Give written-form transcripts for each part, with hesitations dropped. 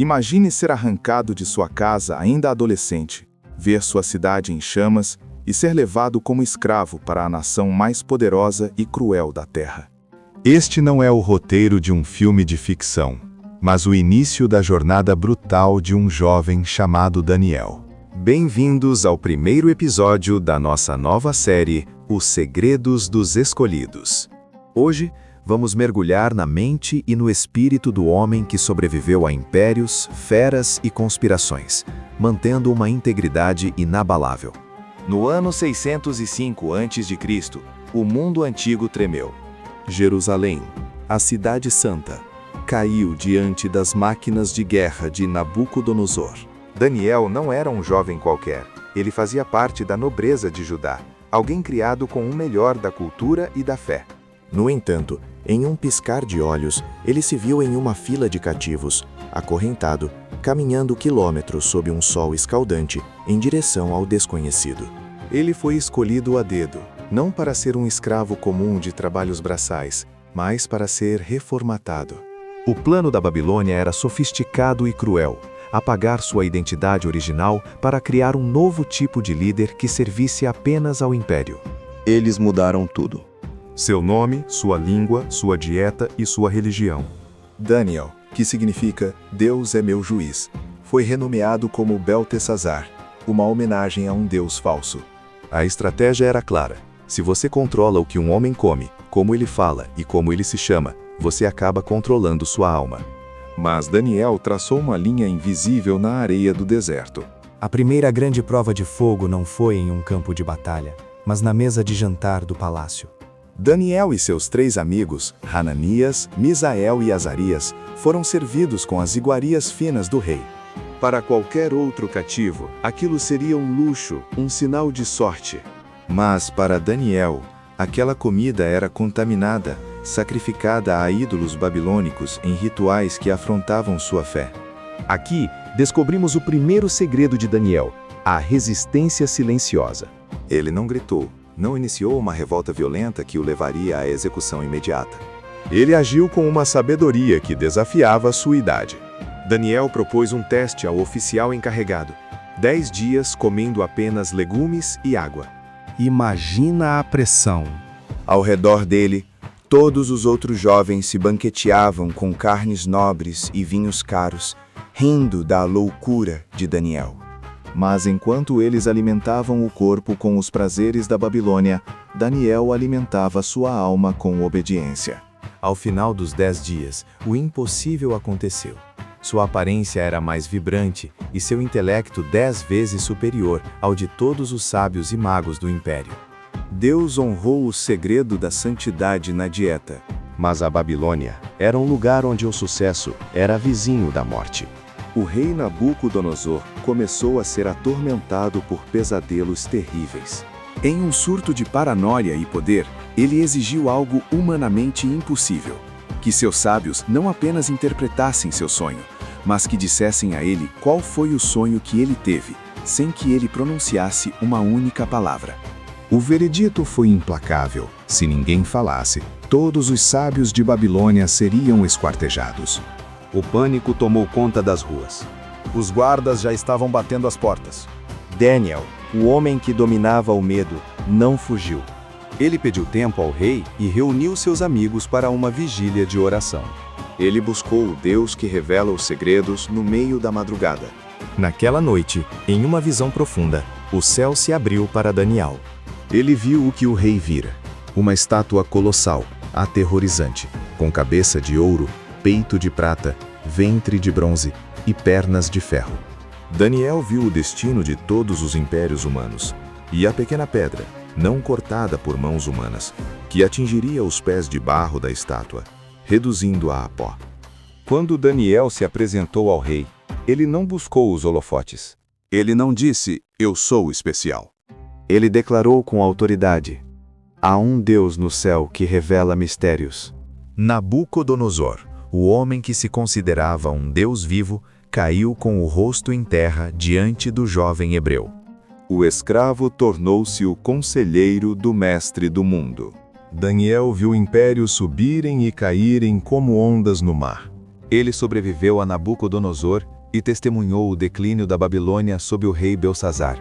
Imagine ser arrancado de sua casa ainda adolescente, ver sua cidade em chamas e ser levado como escravo para a nação mais poderosa e cruel da Terra. Este não é o roteiro de um filme de ficção, mas o início da jornada brutal de um jovem chamado Daniel. Bem-vindos ao primeiro episódio da nossa nova série, Os Segredos dos Escolhidos. Hoje, vamos mergulhar na mente e no espírito do homem que sobreviveu a impérios, feras e conspirações, mantendo uma integridade inabalável. No ano 605 a.C., o mundo antigo tremeu. Jerusalém, a cidade santa, caiu diante das máquinas de guerra de Nabucodonosor. Daniel não era um jovem qualquer. Ele fazia parte da nobreza de Judá, alguém criado com o melhor da cultura e da fé. No entanto, em um piscar de olhos, ele se viu em uma fila de cativos, acorrentado, caminhando quilômetros sob um sol escaldante, em direção ao desconhecido. Ele foi escolhido a dedo, não para ser um escravo comum de trabalhos braçais, mas para ser reformatado. O plano da Babilônia era sofisticado e cruel, apagar sua identidade original para criar um novo tipo de líder que servisse apenas ao império. Eles mudaram tudo. Seu nome, sua língua, sua dieta e sua religião. Daniel, que significa Deus é meu juiz, foi renomeado como Beltesazar, uma homenagem a um deus falso. A estratégia era clara. Se você controla o que um homem come, como ele fala e como ele se chama, você acaba controlando sua alma. Mas Daniel traçou uma linha invisível na areia do deserto. A primeira grande prova de fogo não foi em um campo de batalha, mas na mesa de jantar do palácio. Daniel e seus 3 amigos, Hananias, Misael e Azarias, foram servidos com as iguarias finas do rei. Para qualquer outro cativo, aquilo seria um luxo, um sinal de sorte. Mas para Daniel, aquela comida era contaminada, sacrificada a ídolos babilônicos em rituais que afrontavam sua fé. Aqui, descobrimos o primeiro segredo de Daniel, a resistência silenciosa. Ele não gritou, não iniciou uma revolta violenta que o levaria à execução imediata. Ele agiu com uma sabedoria que desafiava sua idade. Daniel propôs um teste ao oficial encarregado: 10 dias comendo apenas legumes e água. Imagina a pressão. Ao redor dele, todos os outros jovens se banqueteavam com carnes nobres e vinhos caros, rindo da loucura de Daniel. Mas enquanto eles alimentavam o corpo com os prazeres da Babilônia, Daniel alimentava sua alma com obediência. Ao final dos 10 dias, o impossível aconteceu. Sua aparência era mais vibrante e seu intelecto 10 vezes superior ao de todos os sábios e magos do império. Deus honrou o segredo da santidade na dieta. Mas a Babilônia era um lugar onde o sucesso era vizinho da morte. O rei Nabucodonosor começou a ser atormentado por pesadelos terríveis. Em um surto de paranoia e poder, ele exigiu algo humanamente impossível: que seus sábios não apenas interpretassem seu sonho, mas que dissessem a ele qual foi o sonho que ele teve, sem que ele pronunciasse uma única palavra. O veredito foi implacável. Se ninguém falasse, todos os sábios de Babilônia seriam esquartejados. O pânico tomou conta das ruas. Os guardas já estavam batendo as portas. Daniel, o homem que dominava o medo, não fugiu. Ele pediu tempo ao rei e reuniu seus amigos para uma vigília de oração. Ele buscou o Deus que revela os segredos no meio da madrugada. Naquela noite, em uma visão profunda, o céu se abriu para Daniel. Ele viu o que o rei vira: uma estátua colossal, aterrorizante, com cabeça de ouro, peito de prata, ventre de bronze e pernas de ferro. Daniel viu o destino de todos os impérios humanos, e a pequena pedra, não cortada por mãos humanas, que atingiria os pés de barro da estátua, reduzindo-a a pó. Quando Daniel se apresentou ao rei, ele não buscou os holofotes. Ele não disse: "Eu sou especial". Ele declarou com autoridade: "Há um Deus no céu que revela mistérios." Nabucodonosor, o homem que se considerava um Deus vivo, caiu com o rosto em terra diante do jovem hebreu. O escravo tornou-se o conselheiro do mestre do mundo. Daniel viu impérios subirem e caírem como ondas no mar. Ele sobreviveu a Nabucodonosor e testemunhou o declínio da Babilônia sob o rei Belsazar.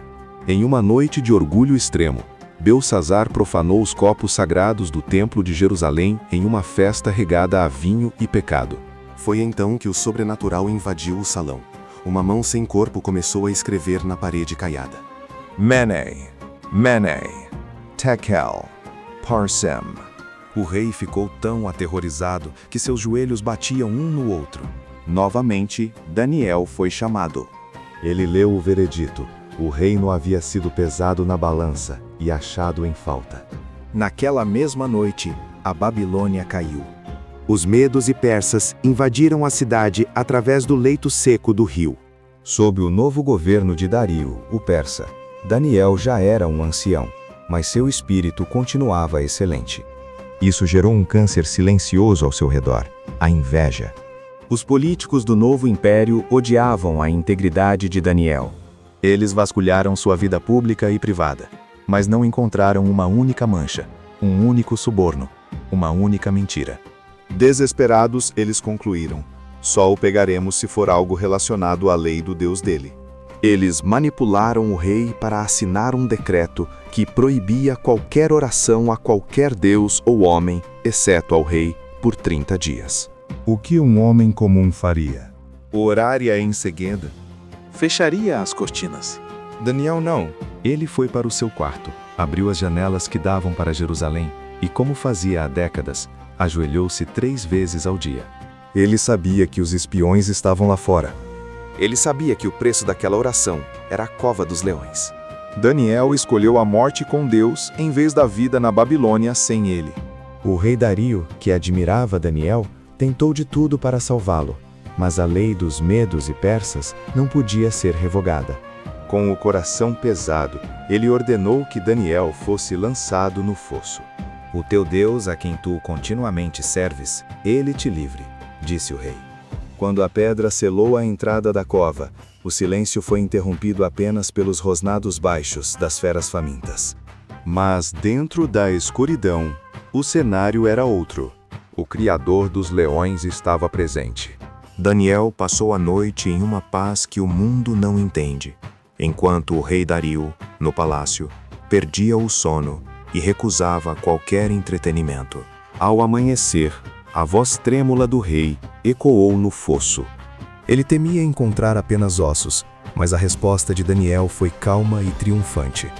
Em uma noite de orgulho extremo, Belsazar profanou os copos sagrados do Templo de Jerusalém em uma festa regada a vinho e pecado. Foi então que o sobrenatural invadiu o salão. Uma mão sem corpo começou a escrever na parede caiada. Mene, Mene, Tekel, Parsem. O rei ficou tão aterrorizado que seus joelhos batiam um no outro. Novamente, Daniel foi chamado. Ele leu o veredito. O reino havia sido pesado na balança e achado em falta. Naquela mesma noite, a Babilônia caiu. Os medos e persas invadiram a cidade através do leito seco do rio. Sob o novo governo de Dario, o persa, Daniel já era um ancião, mas seu espírito continuava excelente. Isso gerou um câncer silencioso ao seu redor, a inveja. Os políticos do novo império odiavam a integridade de Daniel. Eles vasculharam sua vida pública e privada, mas não encontraram uma única mancha, um único suborno, uma única mentira. Desesperados, eles concluíram: só o pegaremos se for algo relacionado à lei do Deus dele. Eles manipularam o rei para assinar um decreto que proibia qualquer oração a qualquer deus ou homem, exceto ao rei, por 30 dias. O que um homem comum faria? Oraria em segredo. Fecharia as cortinas. Daniel não. Ele foi para o seu quarto, abriu as janelas que davam para Jerusalém e, como fazia há décadas, ajoelhou-se 3 vezes ao dia. Ele sabia que os espiões estavam lá fora. Ele sabia que o preço daquela oração era a cova dos leões. Daniel escolheu a morte com Deus em vez da vida na Babilônia sem ele. O rei Dario, que admirava Daniel, tentou de tudo para salvá-lo, mas a lei dos medos e persas não podia ser revogada. Com o coração pesado, ele ordenou que Daniel fosse lançado no fosso. O teu Deus, a quem tu continuamente serves, ele te livre, disse o rei. Quando a pedra selou a entrada da cova, o silêncio foi interrompido apenas pelos rosnados baixos das feras famintas. Mas dentro da escuridão, o cenário era outro. O Criador dos leões estava presente. Daniel passou a noite em uma paz que o mundo não entende, enquanto o rei Dario, no palácio, perdia o sono e recusava qualquer entretenimento. Ao amanhecer, a voz trêmula do rei ecoou no fosso. Ele temia encontrar apenas ossos, mas a resposta de Daniel foi calma e triunfante.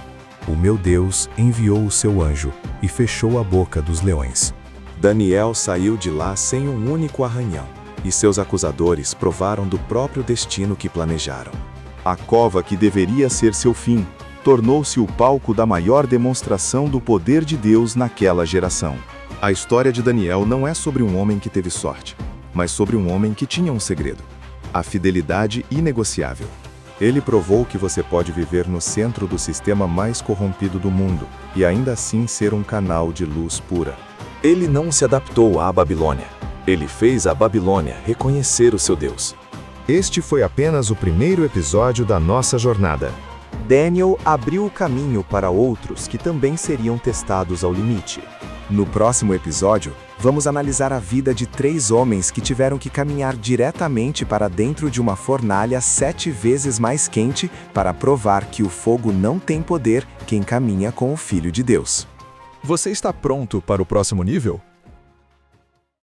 O meu Deus enviou o seu anjo e fechou a boca dos leões. Daniel saiu de lá sem um único arranhão, e seus acusadores provaram do próprio destino que planejaram. A cova que deveria ser seu fim tornou-se o palco da maior demonstração do poder de Deus naquela geração. A história de Daniel não é sobre um homem que teve sorte, mas sobre um homem que tinha um segredo: a fidelidade inegociável. Ele provou que você pode viver no centro do sistema mais corrompido do mundo e ainda assim ser um canal de luz pura. Ele não se adaptou à Babilônia. Ele fez a Babilônia reconhecer o seu Deus. Este foi apenas o primeiro episódio da nossa jornada. Daniel abriu o caminho para outros que também seriam testados ao limite. No próximo episódio, vamos analisar a vida de 3 homens que tiveram que caminhar diretamente para dentro de uma fornalha 7 vezes mais quente para provar que o fogo não tem poder quem caminha com o Filho de Deus. Você está pronto para o próximo nível?